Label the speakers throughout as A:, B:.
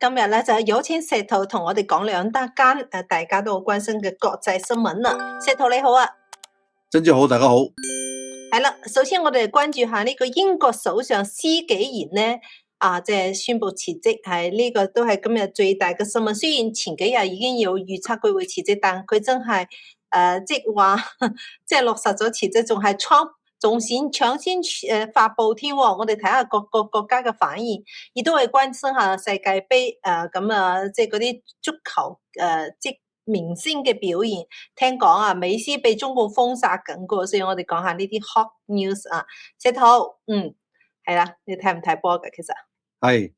A: 今日咧就有請石頭同我哋講兩單大家都好關心嘅國際新聞啦。石頭你好啊，
B: 真之好，大家好。
A: 係啦，首先我哋關注下呢個英國首相施紀賢咧，即係宣布辭職，係呢個都係今日最大嘅新聞。雖然前幾日已經有預測佢會辭職，但佢真係即係話即係落實咗辭職，仲係搶先發布添。我哋睇下各個國家嘅反應，亦都係關心下世界盃即係嗰啲足球即明星嘅表現。聽講啊，美斯被中共封殺緊個，所以我哋講下呢啲 hot news 啊。石頭，係啦，你睇唔睇波㗎？其實
B: 係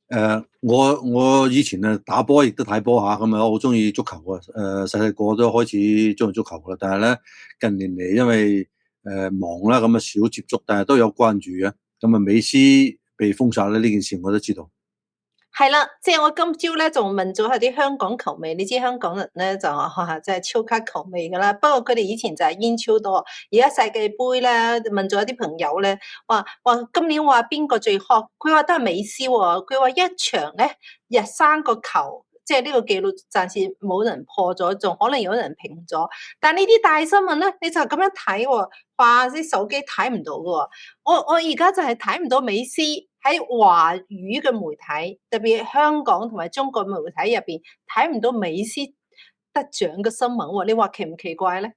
B: 我以前打波亦都睇波下，咁啊我好中意足球啊。細細個都開始中意足球啦，但係咧近年嚟因為忙啦，咁啊少接觸，但係都有關注嘅。咁啊美斯被封殺咧呢件事我都知道。
A: 係啦，即係我今朝咧仲問咗下啲香港球迷，你知香港人咧就真係超級球迷噶啦。不過佢哋以前就係英超多，而家世界盃咧問咗一啲朋友咧，話今年話邊個最 hot？佢話都係美斯喎。佢話一場咧日3個球，即係呢個紀錄暫時冇人破咗，仲可能有人平咗。但呢啲大新聞咧，你就咁樣睇喎，話啲手機睇唔到噶喎。我而家就係睇唔到美斯喺華語嘅媒體，特別香港同埋中國媒體入邊睇唔到美斯得獎嘅新聞喎，你話奇唔奇怪咧？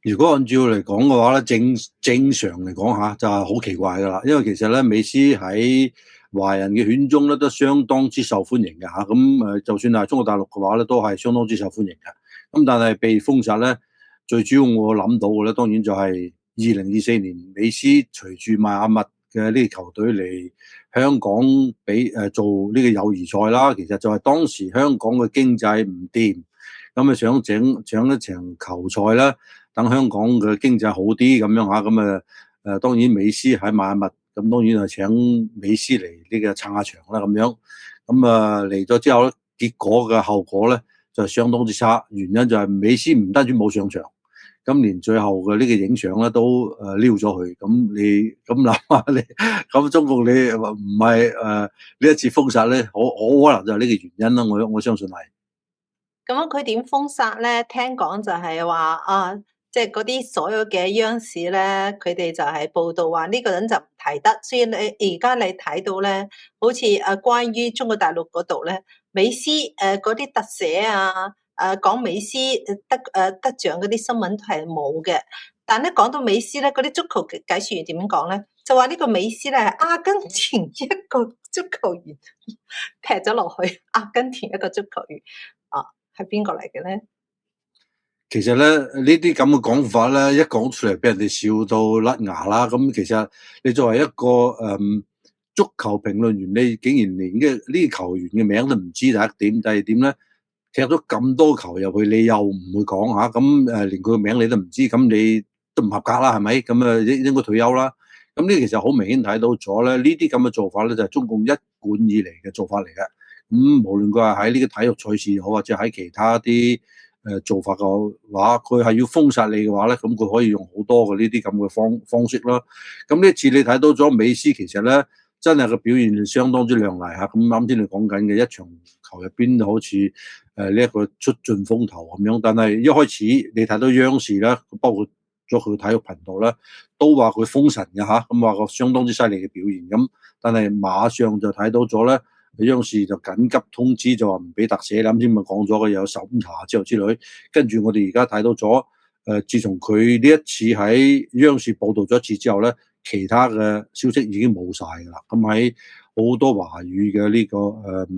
B: 如果按照嚟講嘅話咧，正常嚟講吓就係好奇怪噶啦，因為其實咧美斯喺華人嘅圈中咧都相當之受歡迎嘅吓，咁就算係中國大陸嘅話咧都係相當之受歡迎嘅。咁但係被封殺咧，最主要我諗到嘅咧，當然就係2024年美斯隨住邁阿密嘅呢個球隊嚟香港做呢個友誼賽啦。其實就係當時香港嘅經濟唔掂，咁啊想整一場球賽啦，等香港嘅經濟好啲咁樣嚇。咁當然美斯喺邁阿密，咁當然係請美斯嚟呢個撐下場啦咁樣。咁嚟咗之後咧，結果嘅後果咧就相當之差，原因就係美斯唔單止冇上場，咁連最後嘅呢個影相咧都撩咗佢。咁你咁諗下，你咁中共你唔係呢一次封殺咧，好可能就係呢個原因啦。我相信係。
A: 咁佢點封殺咧？聽講就係話即係嗰啲所有嘅央視咧，佢哋就係報道話呢個人就唔提得。所以你而家你睇到咧，好似關於中國大陸嗰度咧，美斯嗰啲特寫講美斯得獎嗰啲新聞係冇嘅。但咧講到美斯咧，嗰啲足球解說員點樣講咧？就話呢個美斯咧係阿根廷一個足球員踢咗落去，阿根廷一個足球員係邊個嚟嘅咧？
B: 其實咧呢啲咁嘅講法咧，一講出嚟俾人哋笑到甩牙啦。咁其實你作為一個足球評論員，你竟然連呢啲球員嘅名都唔知，第一點。第二點咧，踢咗咁多球入去，你又唔會講吓，咁連佢個名你都唔知，咁你都唔合格啦，係咪？咁應該退休啦。咁呢其實好明顯睇到咗咧，呢啲咁嘅做法咧就係中共一貫以嚟嘅做法嚟嘅。咁無論佢係喺呢個體育賽事又好，或者喺其他啲做法嘅話，佢係要封殺你嘅話咧，咁佢可以用好多嘅呢啲咁嘅方式啦。咁呢次你睇到咗美斯其實咧，真係個表現相當之亮麗嚇。咁啱先你講緊嘅一場球入邊，好似呢一個出盡風頭咁樣。但係一開始你睇到央視咧，包括咗佢體育頻道咧，都話佢封神嘅嚇，咁話個相當之犀利嘅表現。咁但係馬上就睇到咗咧。央視就緊急通知，就話唔俾特寫啦。啱先咪講咗嘅，有審查之後之類。跟住我哋而家睇到咗，自從佢呢一次喺央視報導咗一次之後咧，其他嘅消息已經冇晒㗎啦。咁喺好多華語嘅呢個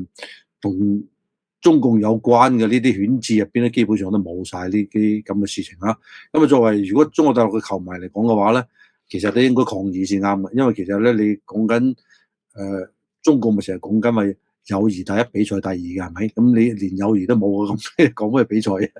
B: 同中共有關嘅呢啲圈子入邊咧，基本上都冇晒呢啲咁嘅事情啦。咁作為如果中國大陸嘅球迷嚟講嘅話咧，其實都應該抗議先啱嘅，因為其實咧你講緊中共咪成日講緊咪友誼第一，比賽第二嘅，係咪？咁你連友誼都冇，咁講咩比賽啊？